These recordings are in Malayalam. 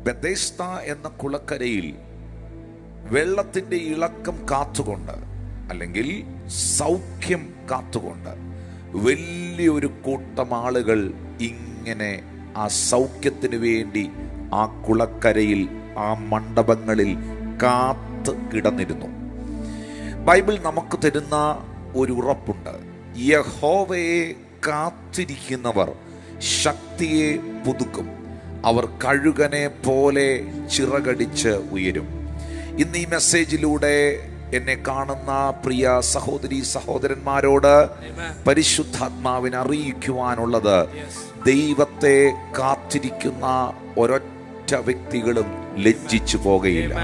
ബെഥെസ്ദ എന്ന കുളക്കരയിൽ വെള്ളത്തിന്റെ ഇളക്കം കാത്തുകൊണ്ട്, അല്ലെങ്കിൽ സൗഖ്യം കാത്തുകൊണ്ട് വലിയൊരു കൂട്ടം ആളുകൾ ഇങ്ങനെ ആ സൗഖ്യത്തിന് വേണ്ടി ആ കുളക്കരയിൽ, ആ മണ്ഡപങ്ങളിൽ കാത്ത് കിടന്നിരുന്നു. ബൈബിൾ നമുക്ക് തരുന്ന ഒരു ഉറപ്പുണ്ട്: യഹോവയെ കാത്തിരിക്കുന്നവർ ശക്തിയെ പുതുക്കും, അവർ കഴുകനെ പോലെ ചിറകടിച്ച് ഉയരും. ഇന്ന് ഈ മെസ്സേജിലൂടെ എന്നെ കാണുന്ന പ്രിയ സഹോദരി സഹോദരന്മാരോട് പരിശുദ്ധാത്മാവിനെ അറിയിക്കുവാനുള്ളത്, ദൈവത്തെ കാത്തിരിക്കുന്ന ഒരൊറ്റ വ്യക്തികളും ലജ്ജിച്ചു പോകുകയില്ല.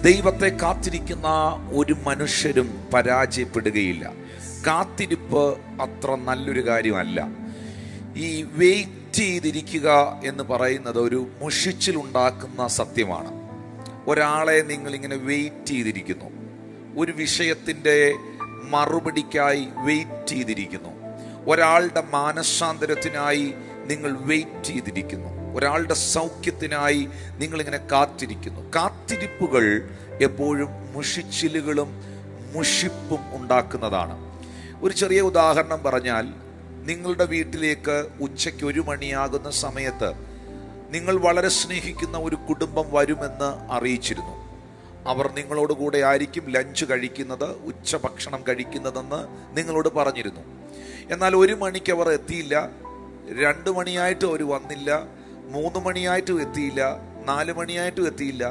ദൈവത്തെ കാത്തിരിക്കുന്ന ഒരു മനുഷ്യരും പരാജയപ്പെടുകയില്ല. കാത്തിരിപ്പ് അത്ര നല്ലൊരു കാര്യമല്ല. ഈ വെയിറ്റ് ചെയ്തിരിക്കുക എന്ന് പറയുന്നത് ഒരു മുഷിച്ചിലുണ്ടാക്കുന്ന സത്യമാണ്. ഒരാളെ നിങ്ങളിങ്ങനെ വെയിറ്റ് ചെയ്തിരിക്കുന്നു, ഒരു വിഷയത്തിൻ്റെ മറുപടിക്കായി വെയിറ്റ് ചെയ്തിരിക്കുന്നു, ഒരാളുടെ മാനസാന്തരത്തിനായി നിങ്ങൾ വെയിറ്റ് ചെയ്തിരിക്കുന്നു, ഒരാളുടെ സൗഖ്യത്തിനായി നിങ്ങളിങ്ങനെ കാത്തിരിക്കുന്നു. കാത്തിരിപ്പുകൾ എപ്പോഴും മുഷിച്ചിലുകളും മുഷിപ്പും ഉണ്ടാക്കുന്നതാണ്. ഒരു ചെറിയ ഉദാഹരണം പറഞ്ഞാൽ, നിങ്ങളുടെ വീട്ടിലേക്ക് ഉച്ചയ്ക്ക് 1 മണിയാകുന്ന സമയത്ത് നിങ്ങൾ വളരെ സ്നേഹിക്കുന്ന ഒരു കുടുംബം വരുമെന്ന് അറിയിച്ചിരുന്നു. അവർ നിങ്ങളോട് കൂടെ ആയിരിക്കും ലഞ്ച് കഴിക്കുന്നത്, ഉച്ചഭക്ഷണം കഴിക്കുന്നതെന്ന് നിങ്ങളോട് പറഞ്ഞിരുന്നു. എന്നാൽ 1 മണിക്ക് അവർ എത്തിയില്ല, 2 മണിയായിട്ടും അവർ വന്നില്ല, 3 മണിയായിട്ടും എത്തിയില്ല, 4 മണിയായിട്ടും എത്തിയില്ല.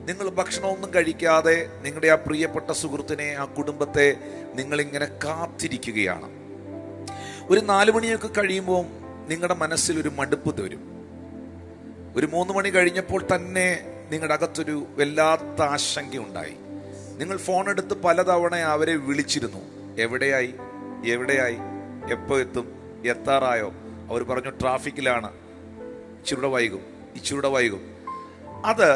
നിങ്ങൾ ഭക്ഷണമൊന്നും കഴിക്കാതെ നിങ്ങളുടെ ആ പ്രിയപ്പെട്ട സുഹൃത്തിനെ, ആ കുടുംബത്തെ നിങ്ങളിങ്ങനെ കാത്തിരിക്കുകയാണ്. ഒരു 4 മണിയൊക്കെ കഴിയുമ്പോൾ നിങ്ങളുടെ മനസ്സിൽ ഒരു മടുപ്പ് വരും. ഒരു 3 മണി കഴിഞ്ഞപ്പോൾ തന്നെ നിങ്ങളുടെ അകത്തൊരു വല്ലാത്ത ആശങ്കയുണ്ടായി. നിങ്ങൾ ഫോൺ എടുത്ത് പലതവണ അവരെ വിളിച്ചിരുന്നു. എവിടെയായി, എപ്പോൾ എത്തും, എത്താറായോ? അവർ പറഞ്ഞു ട്രാഫിക്കിലാണ്, ഇച്ചിരൂടെ വൈകും. അത്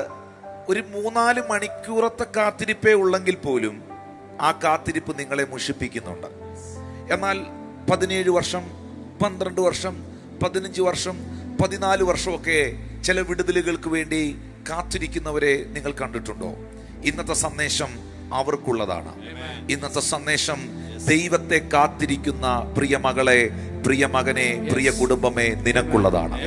ഒരു 3-4 മണിക്കൂറത്തെ കാത്തിരിപ്പേ ഉള്ളെങ്കിൽ പോലും ആ കാത്തിരിപ്പ് നിങ്ങളെ മുഷിപ്പിക്കുന്നുണ്ട്. എന്നാൽ 17 വർഷം, 12 വർഷം, 15 വർഷം, 14 വർഷമൊക്കെ ചില വിടുതലുകൾക്ക് വേണ്ടി കാത്തിരിക്കുന്നവരെ നിങ്ങൾ കണ്ടിട്ടുണ്ടോ? ഇന്നത്തെ സന്ദേശം അവർക്കുള്ളതാണ്. ഇന്നത്തെ സന്ദേശം ദൈവത്തെ കാത്തിരിക്കുന്ന പ്രിയ മകളെ, പ്രിയ മകനെ, പ്രിയ കുടുംബമേ, നിനക്കുള്ളതാണ്.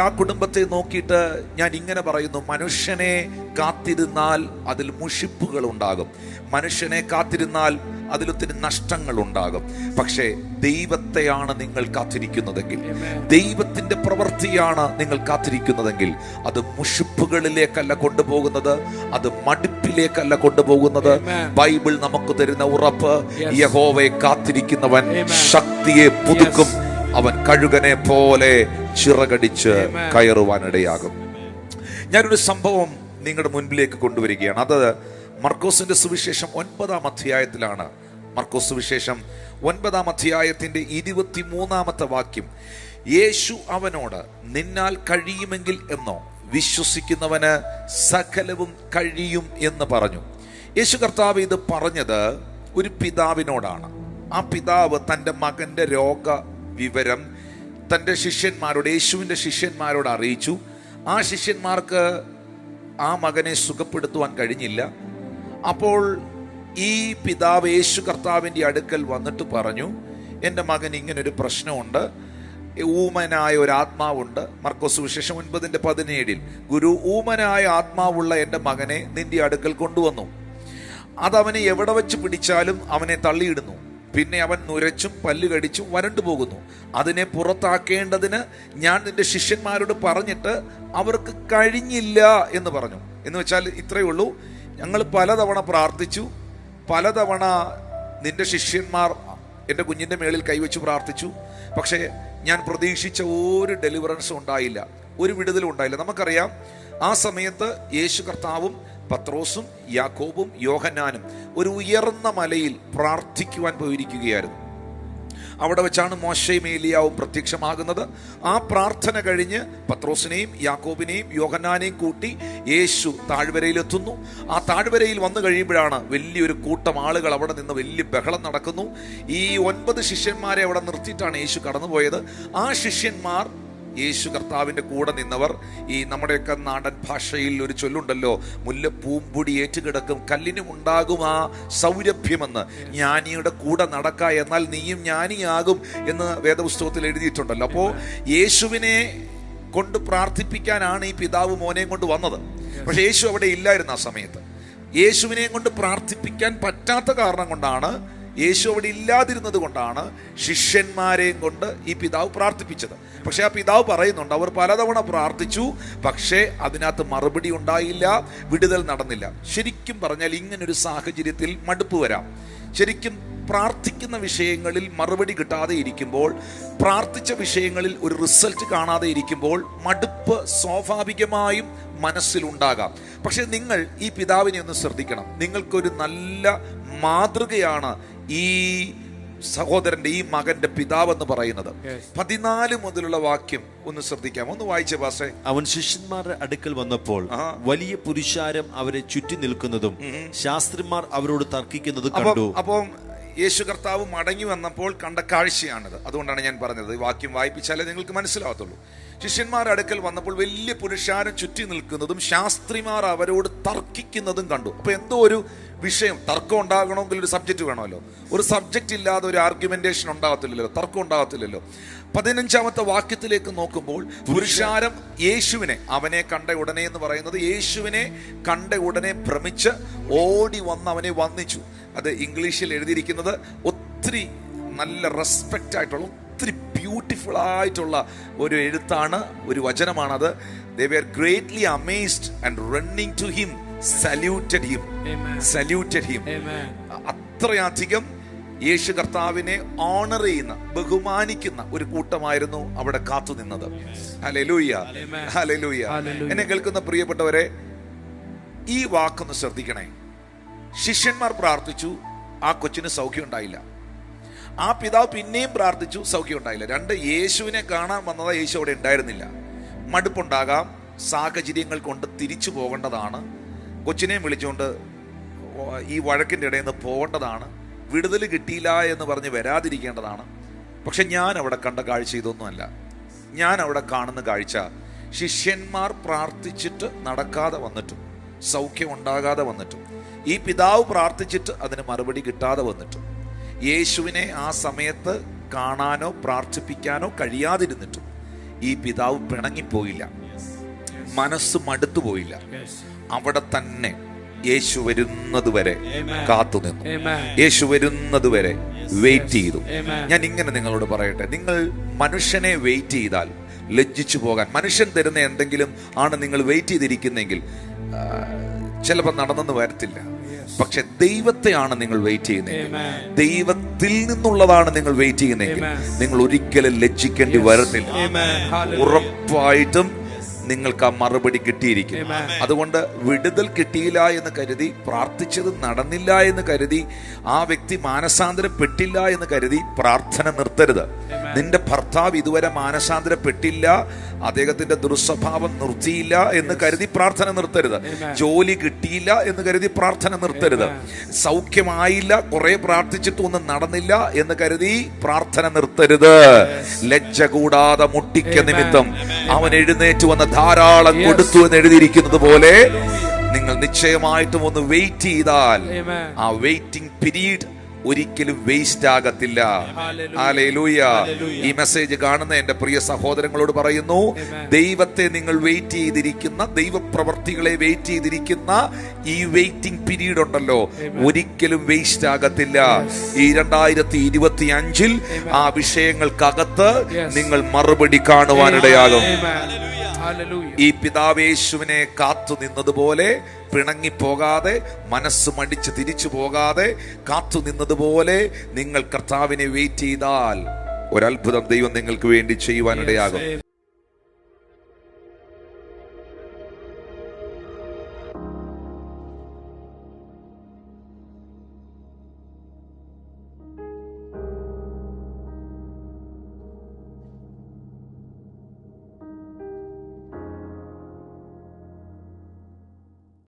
ആ കുടുംബത്തെ നോക്കിയിട്ട് ഞാൻ ഇങ്ങനെ പറയുന്നു: മനുഷ്യനെ കാത്തിരുന്നാൽ അതിൽ മുഷിപ്പുകൾ ഉണ്ടാകും, മനുഷ്യനെ കാത്തിരുന്നാൽ അതിലൊത്തിരി നഷ്ടങ്ങൾ ഉണ്ടാകും. പക്ഷേ ദൈവത്തെയാണ് നിങ്ങൾ കാത്തിരിക്കുന്നതെങ്കിൽ, ദൈവത്തിന്റെ പ്രവൃത്തിയാണ് നിങ്ങൾ കാത്തിരിക്കുന്നതെങ്കിൽ, അത് മുഷിപ്പുകളിലേക്കല്ല കൊണ്ടുപോകുന്നത്, അത് മടുപ്പിലേക്കല്ല കൊണ്ടുപോകുന്നത്. ബൈബിൾ നമുക്ക് തരുന്ന ഉറപ്പ്: യഹോവയെ കാത്തിരിക്കുന്നവൻ ശക്തിയെ പുതുക്കും, അവൻ കഴുകനെ പോലെ ചിറകടിച്ച് കയറുവാനിടയാകും. ഞാനൊരു സംഭവം നിങ്ങളുടെ മുൻപിലേക്ക് കൊണ്ടുവരികയാണ്. അത് മർക്കോസിന്റെ സുവിശേഷം 9-ാം അധ്യായത്തിലാണ്. മർക്കോസ് സുവിശേഷം 9-ാം അധ്യായത്തിന്റെ 23-ാമത്തെ വാക്യം: യേശു അവനോട്, നിന്നാൽ കഴിയുമെങ്കിൽ എന്നോ, വിശ്വസിക്കുന്നവന് സകലവും കഴിയും എന്ന് പറഞ്ഞു. യേശു കർത്താവ് ഇത് പറഞ്ഞത് ഒരു പിതാവിനോടാണ്. ആ പിതാവ് തൻ്റെ മകൻ്റെ രോഗ വിവരം തൻ്റെ ശിഷ്യന്മാരോട്, യേശുവിൻ്റെ ശിഷ്യന്മാരോട് അറിയിച്ചു. ആ ശിഷ്യന്മാർക്ക് ആ മകനെ സുഖപ്പെടുത്തുവാൻ കഴിഞ്ഞില്ല. അപ്പോൾ ഈ പിതാവ് യേശു കർത്താവിൻ്റെ അടുക്കൽ വന്നിട്ട് പറഞ്ഞു, എൻ്റെ മകൻ ഇങ്ങനൊരു പ്രശ്നമുണ്ട്, ഊമനായ ഒരു ആത്മാവുണ്ട്. മർക്കോസ് സുവിശേഷം 9:17 ഗുരു, ഊമനായ ആത്മാവുള്ള എൻ്റെ മകനെ നിന്റെ അടുക്കൽ കൊണ്ടുവന്നു. അതവനെ എവിടെ വെച്ച് പിടിച്ചാലും അവനെ തള്ളിയിടുന്നു. പിന്നെ അവൻ നുരച്ചും പല്ല് കടിച്ചും വരണ്ടു പോകുന്നു. അതിനെ പുറത്താക്കേണ്ടതിന് ഞാൻ നിന്റെ ശിഷ്യന്മാരോട് പറഞ്ഞിട്ട് അവർക്ക് കഴിഞ്ഞില്ല എന്ന് പറഞ്ഞു. എന്ന് വെച്ചാൽ ഇത്രയേ ഉള്ളൂ: ഞങ്ങൾ പലതവണ പ്രാർത്ഥിച്ചു, പലതവണ നിന്റെ ശിഷ്യന്മാർ എൻ്റെ കുഞ്ഞിൻ്റെ മേളിൽ കൈവച്ച് പ്രാർത്ഥിച്ചു, പക്ഷേ ഞാൻ പ്രതീക്ഷിച്ച ഒരു ഡെലിവറൻസും ഉണ്ടായില്ല, ഒരു വിടുതലും ഉണ്ടായില്ല. നമുക്കറിയാം, ആ സമയത്ത് യേശു കർത്താവും പത്രോസും യാക്കോബും യോഹന്നാനും ഒരു ഉയർന്ന മലയിൽ പ്രാർത്ഥിക്കുവാൻ പോയിരിക്കുകയായിരുന്നു. അവിടെ വെച്ചാണ് മോശയും ഏലിയാവും പ്രത്യക്ഷമാകുന്നത്. ആ പ്രാർത്ഥന കഴിഞ്ഞ് പത്രോസിനെയും യാക്കോബിനെയും യോഹന്നാനെയും കൂട്ടി യേശു താഴ്വരയിലെത്തുന്നു. ആ താഴ്വരയിൽ വന്നു കഴിയുമ്പോഴാണ് വലിയൊരു കൂട്ടം ആളുകൾ അവിടെ നിന്ന് വലിയ ബഹളം നടക്കുന്നു. ഈ 9 ശിഷ്യന്മാരെ അവിടെ നിർത്തിയിട്ടാണ് യേശു കടന്നുപോയത്. ആ ശിഷ്യന്മാർ യേശു കർത്താവിൻ്റെ കൂടെ നിന്നവർ, ഈ നമ്മുടെയൊക്കെ നാടൻ ഭാഷയിൽ ഒരു ചൊല്ലുണ്ടല്ലോ, മുല്ലപ്പൂമ്പൊടി ഏറ്റുകിടക്കും കല്ലിനും ഉണ്ടാകും ആ സൗരഭ്യമെന്ന്, ജ്ഞാനിയുടെ കൂടെ നടക്ക എന്നാൽ നീയും ജ്ഞാനിയാകും എന്ന് വേദപുസ്തകത്തിൽ എഴുതിയിട്ടുണ്ടല്ലോ. അപ്പോൾ യേശുവിനെ കൊണ്ട് പ്രാർത്ഥിപ്പിക്കാനാണ് ഈ പിതാവ് മോനെയും കൊണ്ട് വന്നത്. പക്ഷെ യേശു അവിടെ ഇല്ലായിരുന്നു ആ സമയത്ത്. യേശുവിനെ കൊണ്ട് പ്രാർത്ഥിപ്പിക്കാൻ പറ്റാത്ത കാരണം കൊണ്ടാണ്, യേശു അവിടെ ഇല്ലാതിരുന്നത് കൊണ്ടാണ് ശിഷ്യന്മാരെയും കൊണ്ട് ഈ പിതാവ് പ്രാർത്ഥിപ്പിച്ചത്. പക്ഷെ ആ പിതാവ് പറയുന്നുണ്ട്, അവർ പലതവണ പ്രാർത്ഥിച്ചു, പക്ഷേ അതിനകത്ത് മറുപടി ഉണ്ടായില്ല, വിടുതൽ നടന്നില്ല. ശരിക്കും പറഞ്ഞാൽ ഇങ്ങനൊരു സാഹചര്യത്തിൽ മടുപ്പ് വരാം. ശരിക്കും പ്രാർത്ഥിക്കുന്ന വിഷയങ്ങളിൽ മറുപടി കിട്ടാതെ ഇരിക്കുമ്പോൾ, പ്രാർത്ഥിച്ച വിഷയങ്ങളിൽ ഒരു റിസൾട്ട് കാണാതെ ഇരിക്കുമ്പോൾ മടുപ്പ് സ്വാഭാവികമായും മനസ്സിലുണ്ടാകാം. പക്ഷെ നിങ്ങൾ ഈ പിതാവിനെ ഒന്ന് ശ്രദ്ധിക്കണം. നിങ്ങൾക്കൊരു നല്ല മാതൃകയാണ് ഈ സഹോദരന്റെ, ഈ മകന്റെ പിതാവെന്ന് പറയുന്നത്. 14 മുതലുള്ള വാക്യം ഒന്ന് ശ്രദ്ധിക്കാം, ഒന്ന് വായിച്ചേ പാസ്റ്റേ. അവൻ ശിഷ്യന്മാരുടെ അടുക്കൽ വന്നപ്പോൾ വലിയ പുരുഷാരം അവരെ ചുറ്റി നിൽക്കുന്നതും ശാസ്ത്രിമാർ അവരോട് തർക്കിക്കുന്നതും കണ്ടു. അപ്പം യേശു കർത്താവ് മടങ്ങി വന്നപ്പോൾ കണ്ട കാഴ്ചയാണിത്. അതുകൊണ്ടാണ് ഞാൻ പറഞ്ഞത്, ഈ വാക്യം വായിപ്പിച്ചാലേ നിങ്ങൾക്ക് മനസ്സിലാവത്തുള്ളൂ. ശിഷ്യന്മാരുടെ അടുക്കൽ വന്നപ്പോൾ വലിയ പുരുഷാരം ചുറ്റി നിൽക്കുന്നതും ശാസ്ത്രിമാർ അവരോട് തർക്കിക്കുന്നതും കണ്ടു. അപ്പൊ എന്തോ ഒരു വിഷയം, തർക്കം ഉണ്ടാകണമെങ്കിൽ ഒരു സബ്ജക്റ്റ് വേണമല്ലോ. ഒരു സബ്ജക്റ്റ് ഇല്ലാതെ ഒരു ആർഗ്യുമെന്റേഷൻ ഉണ്ടാകത്തില്ലല്ലോ, തർക്കം ഉണ്ടാകത്തില്ലല്ലോ. 15-ാമത്തെ വാക്യത്തിലേക്ക് നോക്കുമ്പോൾ പുരുഷാരം യേശുവിനെ, അവനെ കണ്ട ഉടനെ എന്ന് പറയുന്നത് യേശുവിനെ കണ്ട ഉടനെ ഭ്രമിച്ച് ഓടി വന്ന് അവനെ വന്ദിച്ചു. അത് ഇംഗ്ലീഷിൽ എഴുതിയിരിക്കുന്നത് ഒത്തിരി നല്ല റെസ്പെക്റ്റ് ആയിട്ടുള്ള, ഒത്തിരി ബ്യൂട്ടിഫുൾ ആയിട്ടുള്ള ഒരു എഴുത്താണ്, ഒരു വചനമാണത്. They were greatly amazed and running to him saluted him. Saluted him. അത്രയധികം യേശു കർത്താവിനെ ഓണർ ചെയ്യുന്ന, ബഹുമാനിക്കുന്ന ഒരു കൂട്ടമായിരുന്നു അവിടെ കാത്തു നിന്നത്. Hallelujah, hallelujah. എന്നെ കേൾക്കുന്ന പ്രിയപ്പെട്ടവരെ, ഈ വാക്കൊന്ന് ശ്രദ്ധിക്കണേ. ശിഷ്യന്മാർ പ്രാർത്ഥിച്ചു, ആ കൊച്ചിന് സൗഖ്യം ഉണ്ടായില്ല. ആ പിതാവ് പിന്നെയും പ്രാർത്ഥിച്ചു, സൗഖ്യം ഉണ്ടായില്ല. രണ്ട്, യേശുവിനെ കാണാൻ വന്നതാ, യേശു അവിടെ ഉണ്ടായിരുന്നില്ല. മടുപ്പുണ്ടാകാം, സാഹചര്യങ്ങൾ കൊണ്ട് തിരിച്ചു പോകേണ്ടതാണ്, കൊച്ചിനെ വിളിച്ചുകൊണ്ട് ഈ വഴക്കിൻ്റെ ഇടയിൽ നിന്ന് പോകേണ്ടതാണ്, വിടുതൽ കിട്ടിയില്ല എന്ന് പറഞ്ഞ് വരാതിരിക്കേണ്ടതാണ്. പക്ഷെ ഞാൻ അവിടെ കണ്ട കാഴ്ച ഇതൊന്നുമല്ല. ഞാൻ അവിടെ കാണുന്ന കാഴ്ച, ശിഷ്യന്മാർ പ്രാർത്ഥിച്ചിട്ട് നടക്കാതെ വന്നിട്ടും, സൗഖ്യം ഉണ്ടാകാതെ വന്നിട്ടും, ഈ പിതാവ് പ്രാർത്ഥിച്ചിട്ട് അതിന് മറുപടി കിട്ടാതെ വന്നിട്ടും, യേശുവിനെ ആ സമയത്ത് കാണാനോ പ്രാർത്ഥിപ്പിക്കാനോ കഴിയാതിരുന്നിട്ടും ഈ പിതാവ് പിണങ്ങിപ്പോയില്ല, മനസ്സ് മടുത്തുപോയില്ല. അവിടെ തന്നെ യേശു വരുന്നത് വരെ കാത്തുനിന്നു, യേശു വരുന്നത് വരെ വെയിറ്റ് ചെയ്തു. ഞാൻ ഇങ്ങനെ നിങ്ങളോട് പറയട്ടെ, നിങ്ങൾ മനുഷ്യനെ വെയിറ്റ് ചെയ്താൽ ലജ്ജിച്ചു പോകാൻ, മനുഷ്യൻ തരുന്ന എന്തെങ്കിലും ആണ് നിങ്ങൾ വെയിറ്റ് ചെയ്തിരിക്കുന്നെങ്കിൽ ചിലപ്പോൾ നടന്നെന്ന് വരത്തില്ല. പക്ഷെ ദൈവത്തെയാണ് നിങ്ങൾ വെയിറ്റ് ചെയ്യുന്നതെങ്കിൽ, ദൈവത്തിൽ നിന്നുള്ളതാണ് നിങ്ങൾ വെയിറ്റ് ചെയ്യുന്നതെങ്കിൽ, നിങ്ങൾ ഒരിക്കലും ലജ്ജിക്കേണ്ടി വരത്തില്ല. ഉറപ്പായിട്ടും നിങ്ങൾക്ക് ആ മറുപടി കിട്ടിയിരിക്കും. അതുകൊണ്ട് വിടുതൽ കിട്ടിയില്ല എന്ന് കരുതി, പ്രാർത്ഥിച്ചത് നടന്നില്ല എന്ന് കരുതി, ആ വ്യക്തി മാനസാന്തരപ്പെട്ടില്ല എന്ന് കരുതി പ്രാർത്ഥന നിർത്തരുത്. നിന്റെ ഭർത്താവ് ഇതുവരെ മാനസാന്തരപ്പെട്ടില്ല, അദ്ദേഹത്തിന്റെ ദുർസ്വഭാവം നിർത്തിയില്ല എന്ന് കരുതി പ്രാർത്ഥന നിർത്തരുത്. ജോലി കിട്ടിയില്ല എന്ന് കരുതി പ്രാർത്ഥന നിർത്തരുത്. സൗഖ്യമായില്ല, കുറെ പ്രാർത്ഥിച്ചിട്ട് ഒന്നും നടന്നില്ല എന്ന് കരുതി പ്രാർത്ഥന നിർത്തരുത്. ലജ്ജ കൂടാതെ മുട്ടിക്ക നിമിത്തം അവൻ എഴുന്നേറ്റ് വന്ന ധാരാളം കൊടുത്തു എന്ന് എഴുതിയിരിക്കുന്നത് പോലെ നിങ്ങൾ നിശ്ചയമായിട്ടും ഒന്ന് വെയിറ്റ് ചെയ്താൽ ആ വെയിറ്റിംഗ് പീരീഡ് ഒരിക്കലും വേസ്റ്റ് ആകത്തില്ല. ഹല്ലേലൂയ. ഈ മെസ്സേജ് കാണുന്ന എന്റെ പ്രിയ സഹോദരങ്ങളോട് പറയുന്നു, ദൈവത്തെ നിങ്ങൾ വെയിറ്റ് ചെയ്തിരിക്കുന്ന, ദൈവപ്രവർത്തികളെ വെയിറ്റ് ചെയ്തിരിക്കുന്ന ഈ വെയിറ്റിംഗ് പീരീഡ് ഉണ്ടല്ലോ, ഒരിക്കലും വേസ്റ്റ് ആകത്തില്ല. ഈ 2025 ആ വിഷയങ്ങൾക്കകത്ത് നിങ്ങൾ മറുപടി കാണുവാനിടയാകും. ഈ പിതാവേശുവിനെ കാത്തു നിന്നതുപോലെ, പിണങ്ങിപ്പോകാതെ, മനസ്സ് മടിച്ച് തിരിച്ചു പോകാതെ കാത്തു നിന്നതുപോലെ നിങ്ങൾ കർത്താവിനെ വെയിറ്റ് ചെയ്താൽ ഒരത്ഭുതം ദൈവം നിങ്ങൾക്ക് വേണ്ടി ചെയ്യുവാനിടയാകും.